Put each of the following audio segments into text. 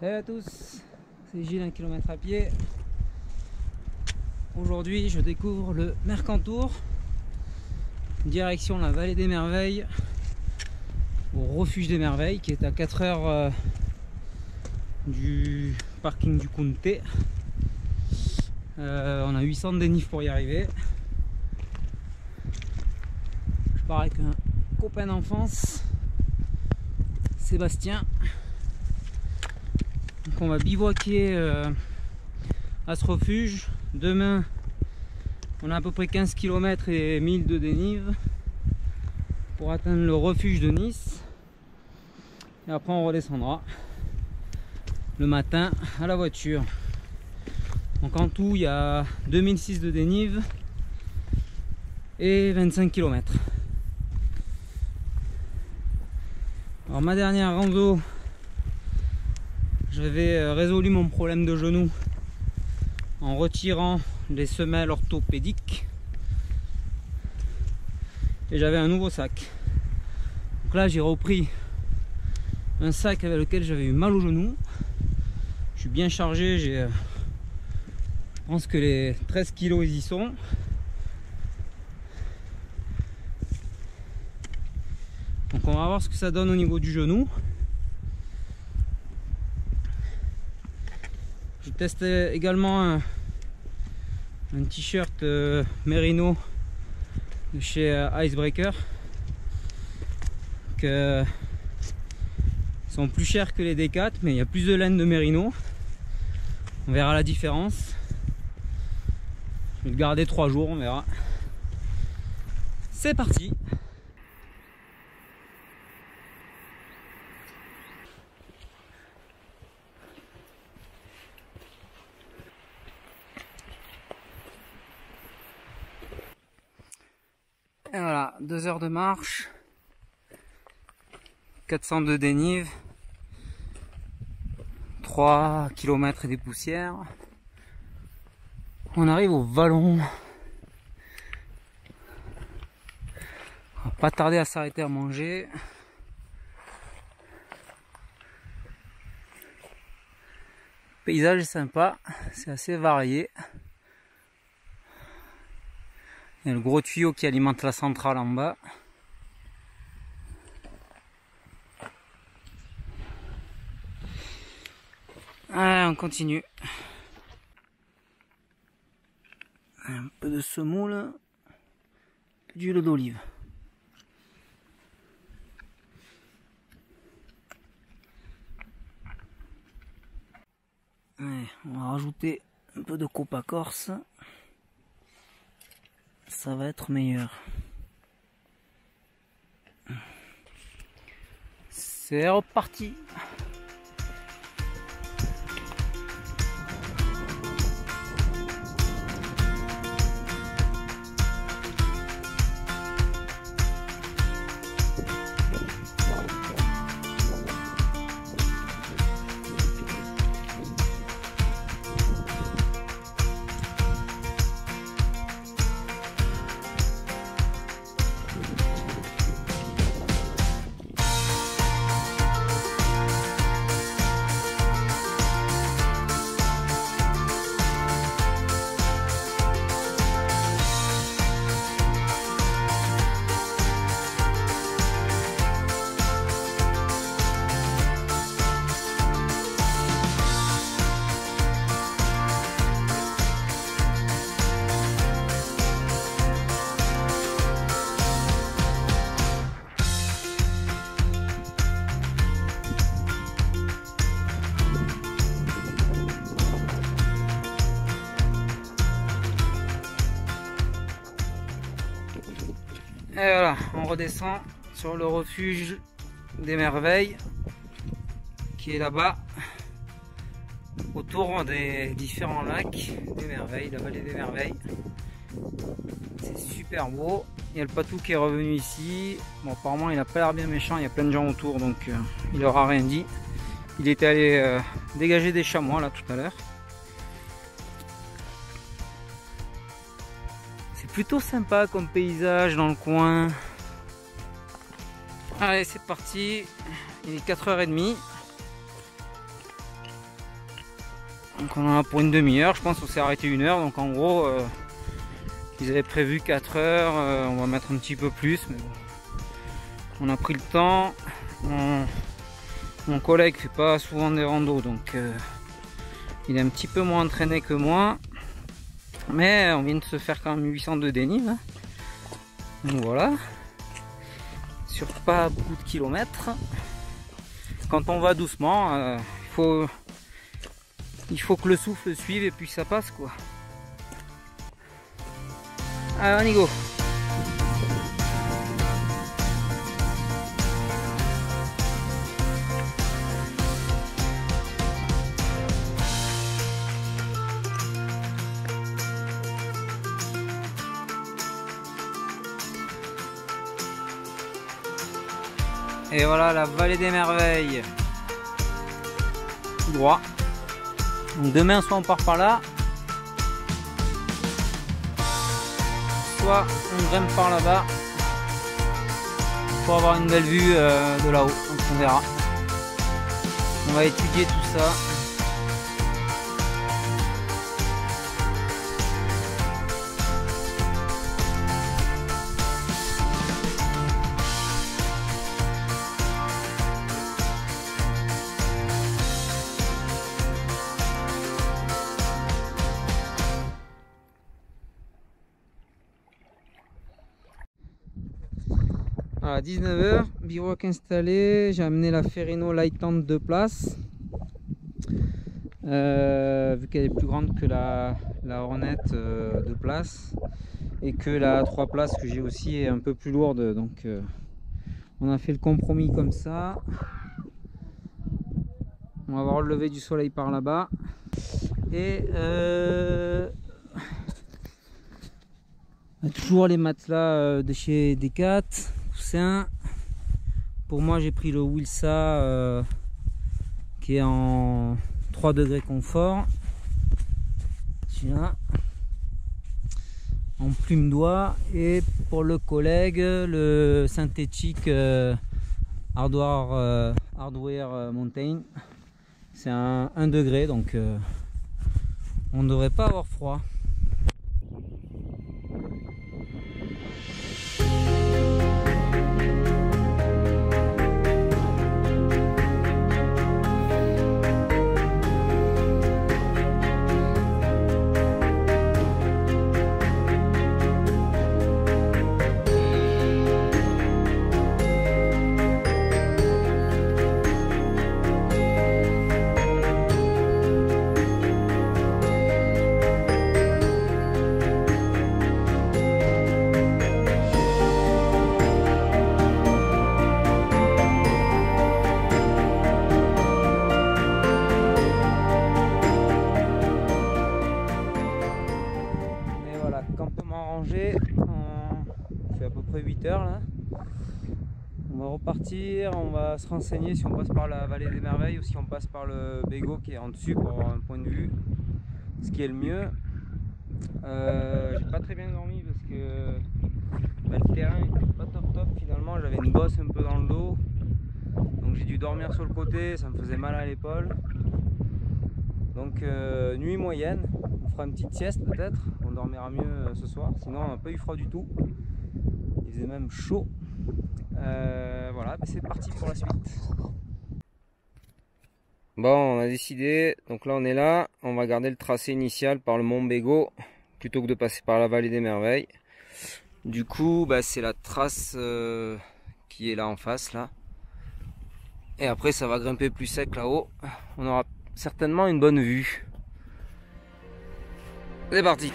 Salut à tous, c'est Gilles, 1 km à pied. Aujourd'hui je découvre le Mercantour, direction la vallée des merveilles, au refuge des merveilles qui est à 4 heures du parking du Comté. On a 800 de dénive pour y arriver. Je pars avec un copain d'enfance, Sébastien. Donc on va bivouaquer à ce refuge. Demain on a à peu près 15 km et 1000 de dénive pour atteindre le refuge de Nice, et après on redescendra le matin à la voiture. Donc en tout il y a 2006 de dénive et 25 km. Alors ma dernière rando, j'avais résolu mon problème de genou en retirant les semelles orthopédiques et j'avais un nouveau sac. Donc là j'ai repris un sac avec lequel j'avais eu mal au genou. Je suis bien chargé, je pense que les 13 kilos ils y sont. Donc on va voir ce que ça donne au niveau du genou. Je teste également un t-shirt Merino de chez Icebreaker, ils sont plus chers que les D4, mais il y a plus de laine de Merino. On verra la différence. Je vais le garder 3 jours, on verra. C'est parti. Et voilà, 2 heures de marche, 400 de dénive, 3 km et des poussières. On arrive au vallon. On va pas tarder à s'arrêter à manger. Le paysage est sympa, c'est assez varié. Il y a le gros tuyau qui alimente la centrale en bas. Allez, on continue. Un peu de semoule, d'huile d'olive. Allez, on va rajouter un peu de copa corse. Ça va être meilleur. C'est reparti. Et voilà, on redescend sur le refuge des merveilles qui est là-bas, autour des différents lacs des merveilles, la vallée des merveilles. C'est super beau. Il y a le patou qui est revenu ici. Bon, apparemment il a pas l'air bien méchant, il y a plein de gens autour, donc il aura rien dit. Il était allé dégager des chamois là tout à l'heure. Plutôt sympa comme paysage dans le coin. Allez, c'est parti. Il est 4h30. Donc on en a pour une demi-heure, je pense qu'on s'est arrêté 1 heure. Donc en gros, ils avaient prévu 4 heures, on va mettre un petit peu plus. Mais bon. On a pris le temps. Mon collègue fait pas souvent des randos, donc il est un petit peu moins entraîné que moi. Mais on vient de se faire quand même 800 de dénive. Hein. Donc voilà. Sur pas beaucoup de kilomètres. Quand on va doucement, il faut que le souffle suive et puis ça passe quoi. Allez, on y go. Et voilà la vallée des merveilles. Tout droit. Donc demain soit on part par là, soit on grimpe par là-bas pour avoir une belle vue de là-haut. Donc on verra. On va étudier tout ça. À 19 h, bivouac installé, j'ai amené la Ferrino Light Tent 2 places. Vu qu'elle est plus grande que la Hornet 2 places et que la 3 places que j'ai aussi est un peu plus lourde, donc on a fait le compromis comme ça. On va voir le lever du soleil par là-bas et toujours les matelas de chez Decat. Pour moi j'ai pris le Wilsa qui est en 3 degrés confort, celui-là en plume d'oie, et pour le collègue le synthétique Hardware Mountain, c'est un 1 degré, donc on ne devrait pas avoir froid. On fait à peu près 8 heures là. On va repartir, on va se renseigner si on passe par la vallée des merveilles ou si on passe par le Bégo qui est en dessus pour avoir un point de vue, ce qui est le mieux. J'ai pas très bien dormi parce que le terrain était pas top finalement, j'avais une bosse un peu dans le dos, donc j'ai dû dormir sur le côté, ça me faisait mal à l'épaule. Donc nuit moyenne, on fera une petite sieste peut-être, on dormira mieux ce soir, sinon on n'a pas eu froid du tout, il faisait même chaud. Voilà, c'est parti pour la suite. Bon, on a décidé, donc là on est là, on va garder le tracé initial par le mont Bégo plutôt que de passer par la vallée des merveilles. Du coup c'est la trace qui est là en face là, et après ça va grimper plus sec là-haut, on aura certainement une bonne vue. C'est parti.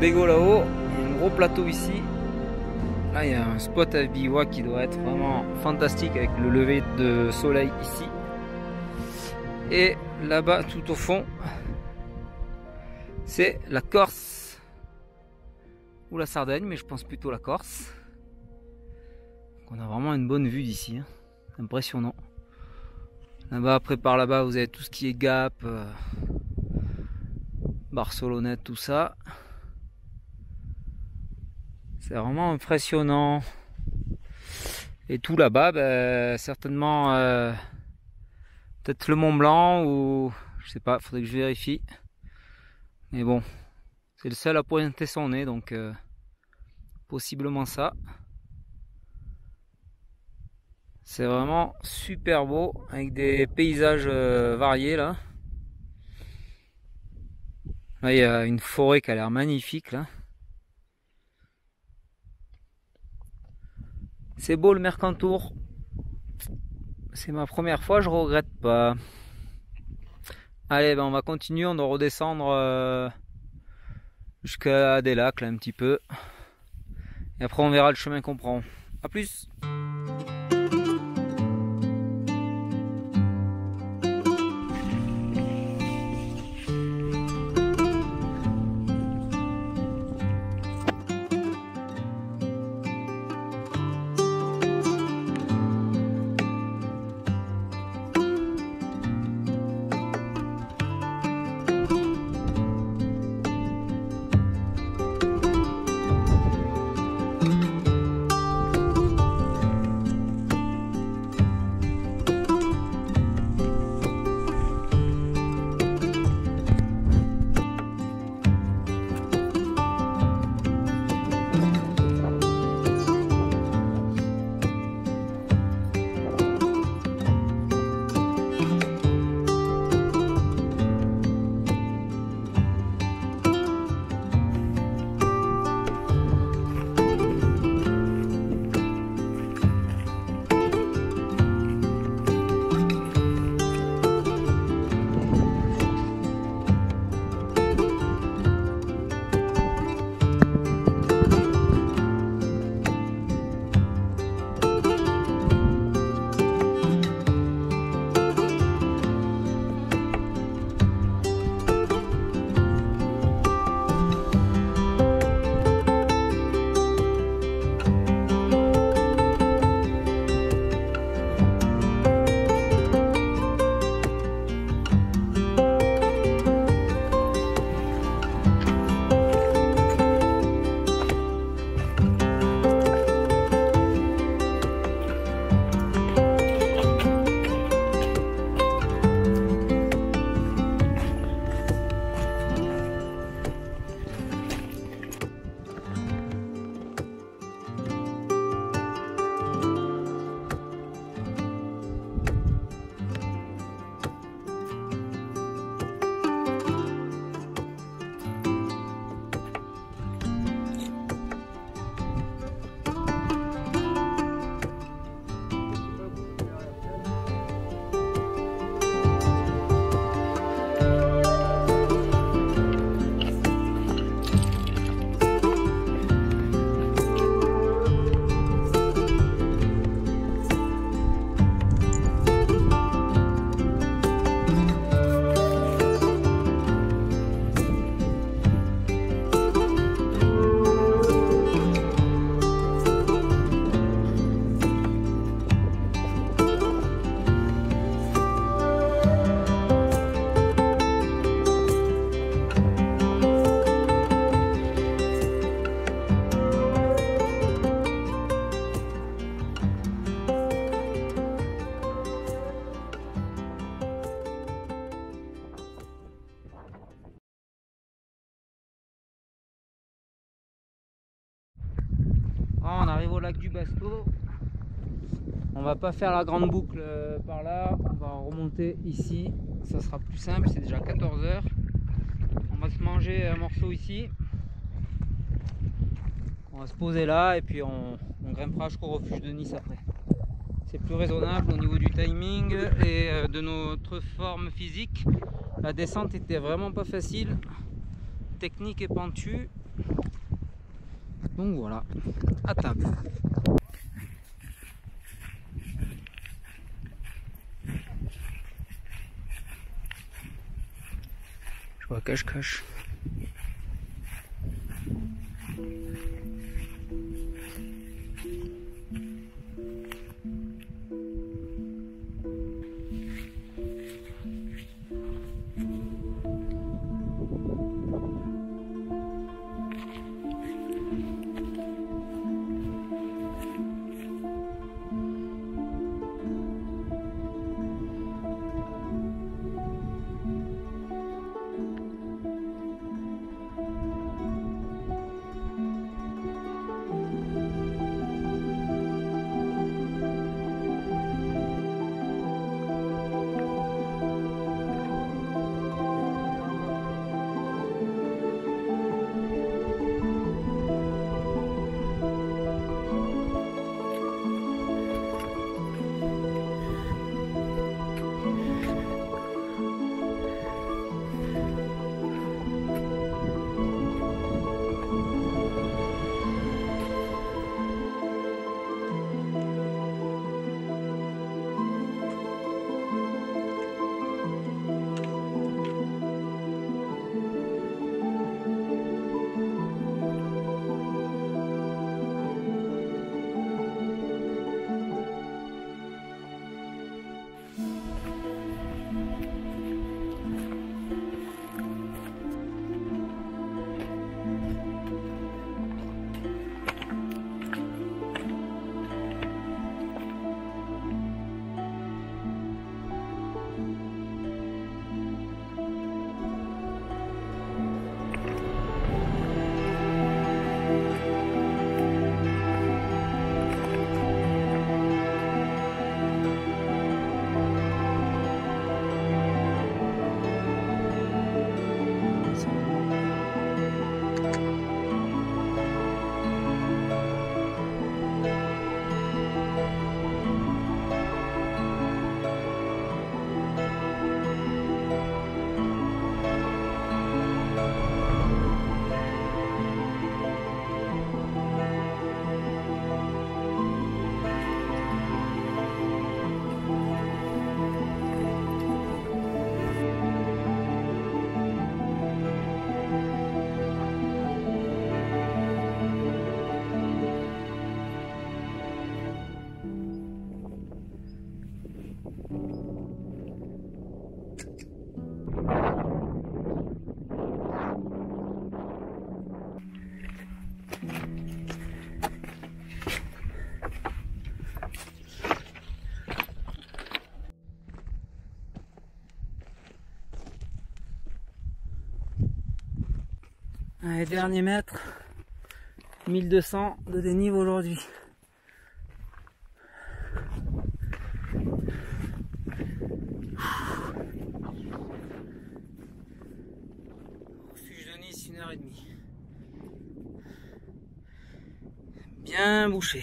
Bégo là-haut, il y a un gros plateau ici. Là il y a un spot à bivouac qui doit être vraiment fantastique avec le lever de soleil ici. Et là-bas tout au fond, c'est la Corse ou la Sardaigne, mais je pense plutôt la Corse. Donc on a vraiment une bonne vue d'ici, hein. Impressionnant. Là-bas, après par là-bas, vous avez tout ce qui est Gap, Barcelonnette, tout ça. C'est vraiment impressionnant. Et tout là-bas, ben, certainement peut-être le Mont Blanc ou je sais pas, faudrait que je vérifie. Mais bon, c'est le seul à pointer son nez, donc possiblement ça. C'est vraiment super beau avec des paysages variés là. Là il y a une forêt qui a l'air magnifique là. C'est beau le Mercantour. C'est ma première fois, je regrette pas. Allez, ben on va continuer, on doit redescendre jusqu'à des lacs là un petit peu. Et après on verra le chemin qu'on prend. A plus. On arrive au lac du Basto. On va pas faire la grande boucle par là, on va remonter ici, ça sera plus simple, c'est déjà 14 h. On va se manger un morceau ici. On va se poser là et puis on grimpera jusqu'au refuge de Nice après. C'est plus raisonnable au niveau du timing et de notre forme physique. La descente était vraiment pas facile, technique et pentue. Donc voilà, à table. Je vois cache-cache. Allez, dernier mètre, 1200 de dénive aujourd'hui. Refuge de Nice, 1h30. Bien bouché.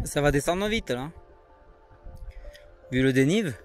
Ça va descendre vite là, vu le dénive.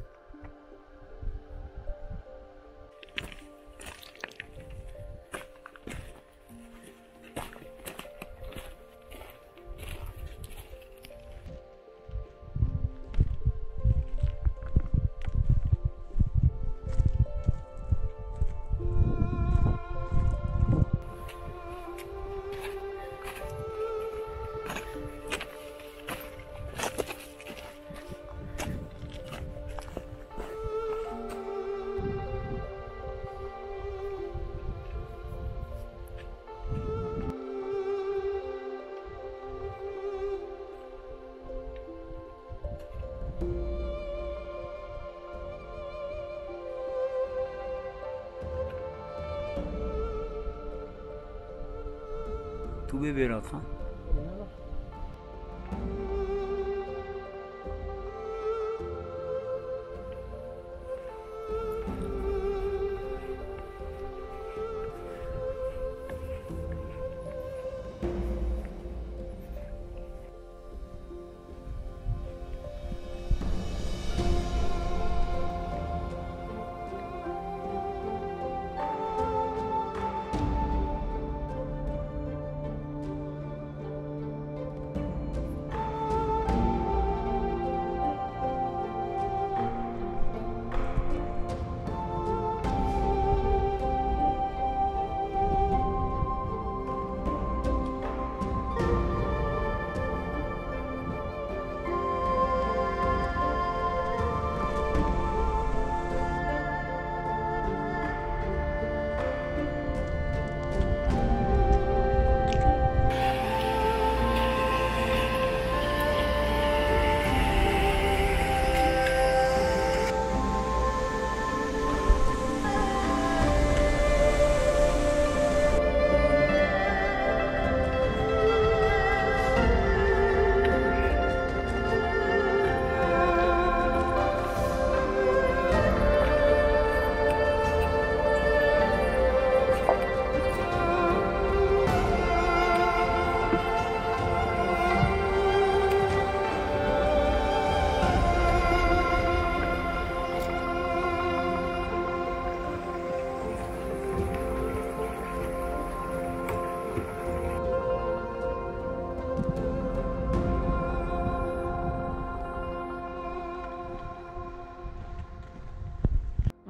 Tout bébé l'autre. Hein.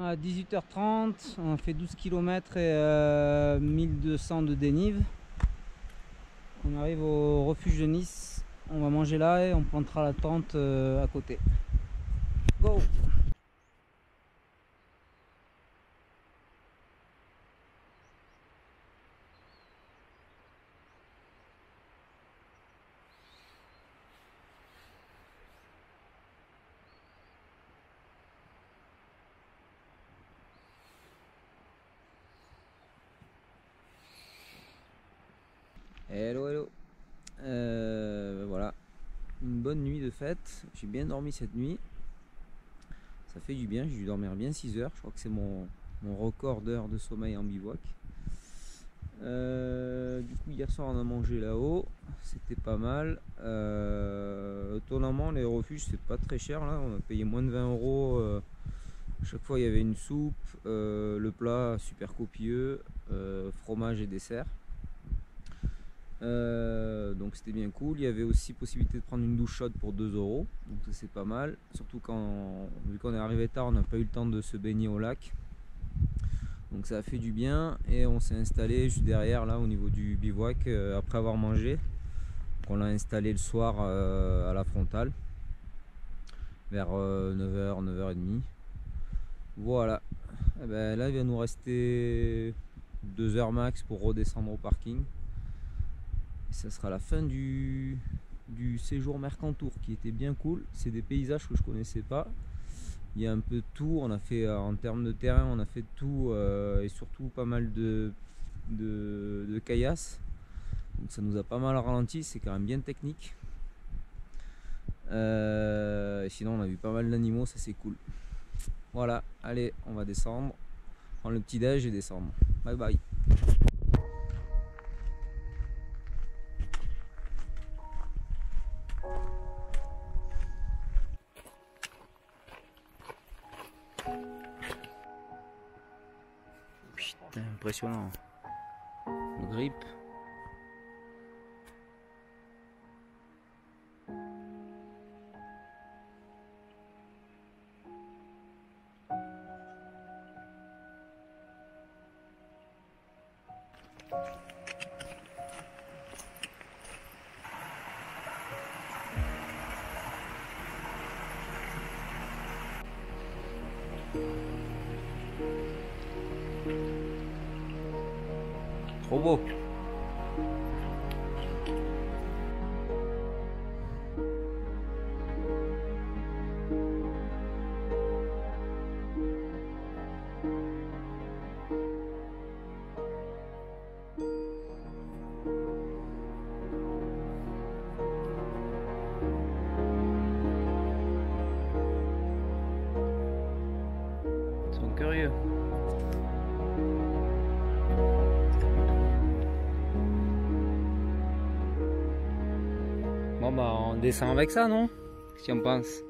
À 18h30, on a fait 12 km et 1200 de dénive. On arrive au refuge de Nice, on va manger là et on plantera la tente à côté. Go! Hello, hello. Voilà, une bonne nuit de fête. J'ai bien dormi cette nuit. Ça fait du bien, j'ai dû dormir bien 6 heures. Je crois que c'est mon record d'heures de sommeil en bivouac. Du coup, hier soir, on a mangé là-haut. C'était pas mal. Étonnamment, les refuges, c'est pas très cher là. On a payé moins de 20 €. Chaque fois, il y avait une soupe, le plat super copieux, fromage et dessert. Donc c'était bien cool. Il y avait aussi possibilité de prendre une douche chaude pour 2 €, donc ça c'est pas mal, surtout vu qu'on est arrivé tard, on n'a pas eu le temps de se baigner au lac, donc ça a fait du bien. Et on s'est installé juste derrière là au niveau du bivouac après avoir mangé. Donc on l'a installé le soir à la frontale vers 9h, 9h30. Voilà. Et ben là il va nous rester 2 heures max pour redescendre au parking. Ça sera la fin du séjour Mercantour, qui était bien cool. C'est des paysages que je connaissais pas. Il y a un peu de tout. On a fait en termes de terrain, on a fait de tout et surtout pas mal de caillasses. Donc ça nous a pas mal ralenti. C'est quand même bien technique. Et sinon, on a vu pas mal d'animaux. Ça c'est cool. Voilà. Allez, on va descendre, prendre le petit déj et descendre. Bye bye. Putain, impressionnant. Le grip. Trop beau. Ils sont curieux. Bon bah on descend avec ça, non? Si on pense.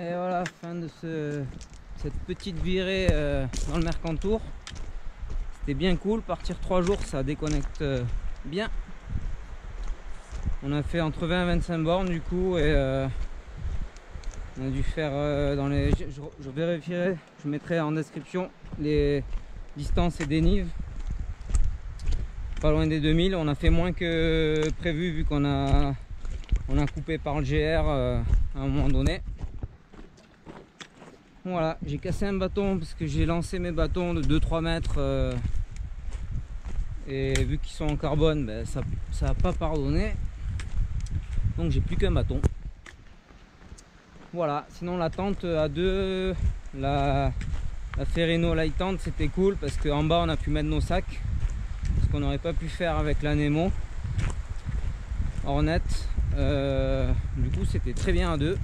Et voilà, fin de cette petite virée dans le Mercantour. C'était bien cool, partir 3 jours ça déconnecte bien. On a fait entre 20 et 25 bornes du coup, et on a dû faire dans les... Je vérifierai, je mettrai en description les distances et dénives. Pas loin des 2000, on a fait moins que prévu vu qu'on a coupé par le GR à un moment donné. Voilà, j'ai cassé un bâton parce que j'ai lancé mes bâtons de 2-3 mètres et vu qu'ils sont en carbone, ben, ça n'a pas pardonné. Donc j'ai plus qu'un bâton. Voilà, sinon la tente à deux, la Ferrino Light Tent, c'était cool parce qu'en bas on a pu mettre nos sacs, ce qu'on n'aurait pas pu faire avec la Nemo Hornet. Du coup c'était très bien à deux.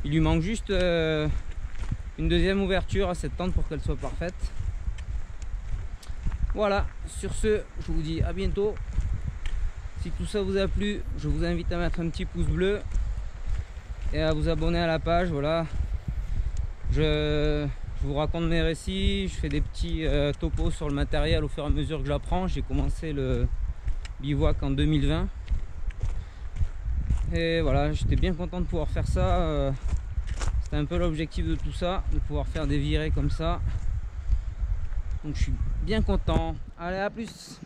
Il lui manque juste une deuxième ouverture à cette tente pour qu'elle soit parfaite. Voilà, sur ce, je vous dis à bientôt. Si tout ça vous a plu, je vous invite à mettre un petit pouce bleu et à vous abonner à la page. Voilà, je vous raconte mes récits, je fais des petits topos sur le matériel au fur et à mesure que j'apprends. J'ai commencé le bivouac en 2020 et voilà, j'étais bien content de pouvoir faire ça. C'était un peu l'objectif de tout ça, de pouvoir faire des virées comme ça. Donc je suis bien content. Allez, à plus.